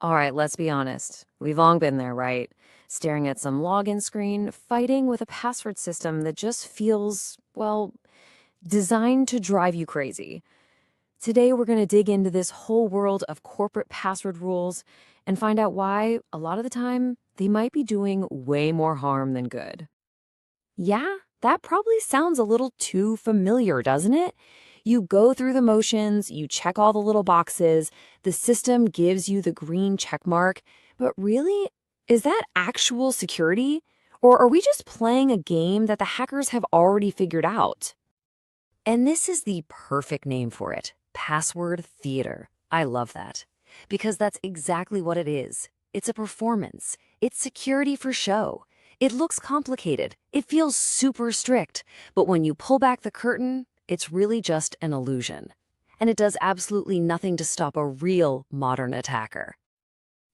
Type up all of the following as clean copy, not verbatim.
All right, let's be honest. We've long been there, right? Staring at some login screen, fighting with a password system that just feels, well, designed to drive you crazy. Today, we're going to dig into this whole world of corporate password rules and find out why, a lot of the time, they might be doing way more harm than good. Yeah, that probably sounds a little too familiar, doesn't it? You go through the motions, you check all the little boxes, the system gives you the green check mark, but really, is that actual security? Or are we just playing a game that the hackers have already figured out? And this is the perfect name for it, password theater. I love that. Because that's exactly what it is. It's a performance. It's security for show. It looks complicated. It feels super strict. But when you pull back the curtain, it's really just an illusion. And it does absolutely nothing to stop a real modern attacker.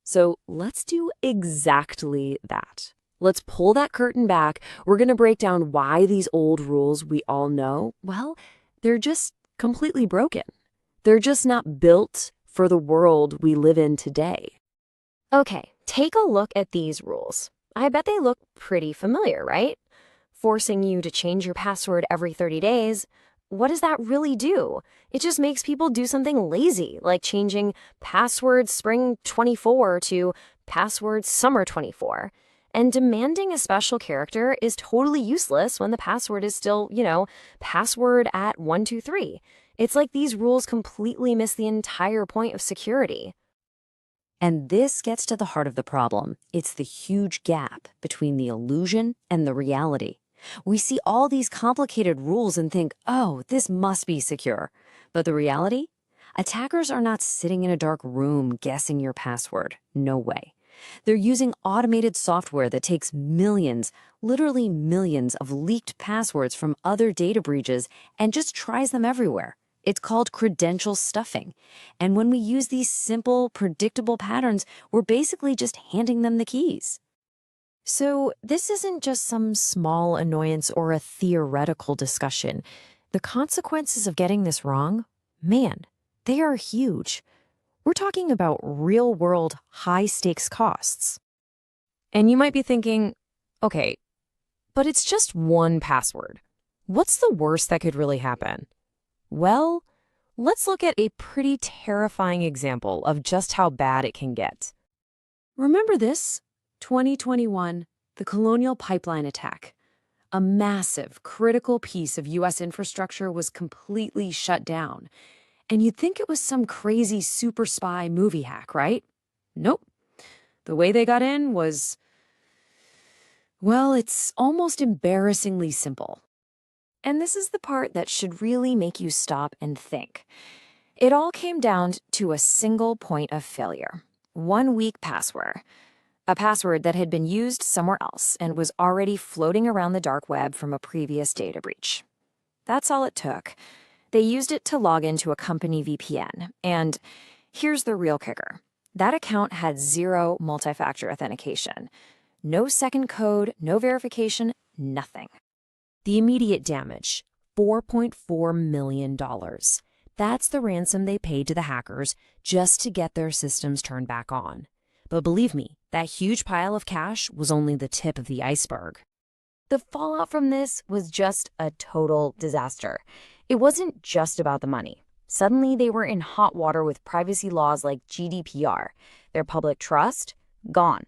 So let's do exactly that. Let's pull that curtain back. We're going to break down why these old rules we all know, well, they're just completely broken. They're just not built for the world we live in today. Okay, take a look at these rules. I bet they look pretty familiar, right? Forcing you to change your password every 30 days. What does that really do? It just makes people do something lazy, like changing password spring 24 to password summer 24. And demanding a special character is totally useless when the password is still, password at 123. It's like these rules completely miss the entire point of security. And this gets to the heart of the problem. It's the huge gap between the illusion and the reality. We see all these complicated rules and think, oh, this must be secure. But the reality? Attackers are not sitting in a dark room guessing your password. No way. They're using automated software that takes millions, literally millions of leaked passwords from other data breaches and just tries them everywhere. It's called credential stuffing. And when we use these simple, predictable patterns, we're basically just handing them the keys. So this isn't just some small annoyance or a theoretical discussion. The consequences of getting this wrong, man, they are huge. We're talking about real-world, high-stakes costs. And you might be thinking, okay, but it's just one password. What's the worst that could really happen? Well, let's look at a pretty terrifying example of just how bad it can get. Remember this? 2021, the Colonial Pipeline attack. A massive, critical piece of U.S. infrastructure was completely shut down. And you'd think it was some crazy super spy movie hack, right? Nope. The way they got in was, well, it's almost embarrassingly simple. And this is the part that should really make you stop and think. It all came down to a single point of failure. One weak password. A password that had been used somewhere else and was already floating around the dark web from a previous data breach. That's all it took. They used it to log into a company VPN. And here's the real kicker. That account had zero multi-factor authentication. No second code, no verification, nothing. The immediate damage, $4.4 million. That's the ransom they paid to the hackers just to get their systems turned back on. But believe me, that huge pile of cash was only the tip of the iceberg. The fallout from this was just a total disaster. It wasn't just about the money. Suddenly, they were in hot water with privacy laws like GDPR. Their public trust, gone.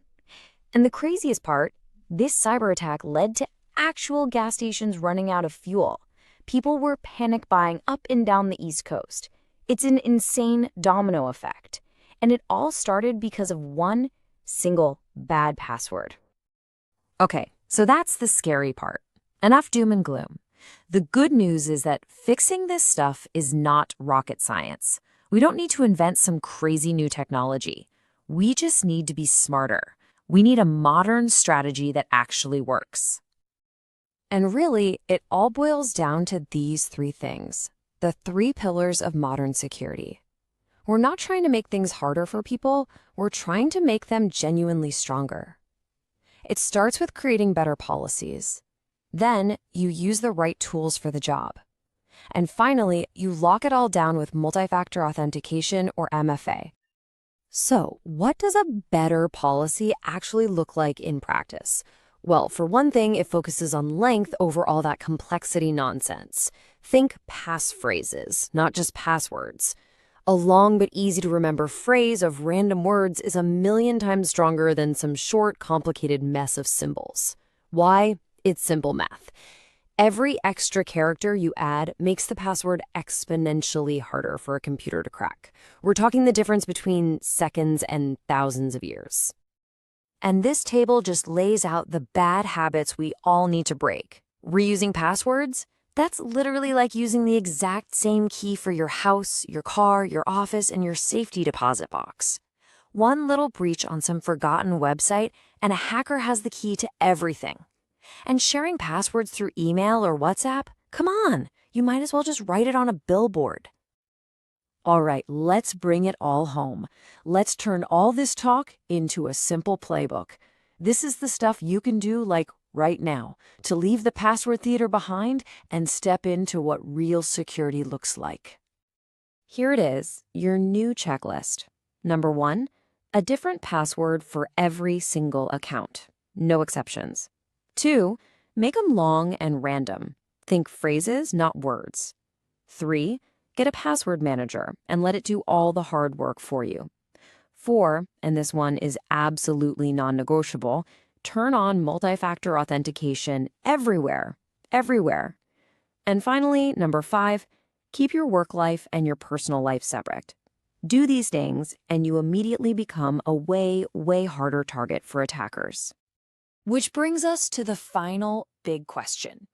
And the craziest part, this cyber attack led to actual gas stations running out of fuel. People were panic buying up and down the East Coast. It's an insane domino effect. And it all started because of one single bad password. Okay, so that's the scary part. Enough doom and gloom. The good news is that fixing this stuff is not rocket science. We don't need to invent some crazy new technology. We just need to be smarter. We need a modern strategy that actually works. And really, it all boils down to these three things, the three pillars of modern security. We're not trying to make things harder for people, we're trying to make them genuinely stronger. It starts with creating better policies. Then, you use the right tools for the job. And finally, you lock it all down with multi-factor authentication or MFA. So, what does a better policy actually look like in practice? Well, for one thing, it focuses on length over all that complexity nonsense. Think passphrases, not just passwords. A long but easy to remember phrase of random words is a million times stronger than some short, complicated mess of symbols. Why? It's simple math. Every extra character you add makes the password exponentially harder for a computer to crack. We're talking the difference between seconds and thousands of years. And this table just lays out the bad habits we all need to break. Reusing passwords? That's literally like using the exact same key for your house, your car, your office, and your safety deposit box. One little breach on some forgotten website, and a hacker has the key to everything. And sharing passwords through email or WhatsApp? Come on, you might as well just write it on a billboard. All right, let's bring it all home. Let's turn all this talk into a simple playbook. This is the stuff you can do like right now to leave the password theater behind and step into what real security looks like. Here it is, your new checklist. Number 1, a different password for every single account. No exceptions. 2, make them long and random. Think phrases, not words. 3, get a password manager and let it do all the hard work for you. 4, and this one is absolutely non-negotiable, turn on multi-factor authentication everywhere, everywhere. And finally, number 5, keep your work life and your personal life separate. Do these things and you immediately become a way, way harder target for attackers. Which brings us to the final big question.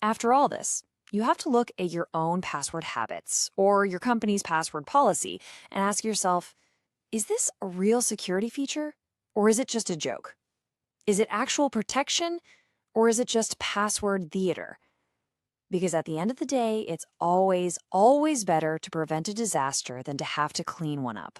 After all this, you have to look at your own password habits or your company's password policy and ask yourself, is this a real security feature or is it just a joke? Is it actual protection or is it just password theater? Because at the end of the day, it's always, always better to prevent a disaster than to have to clean one up.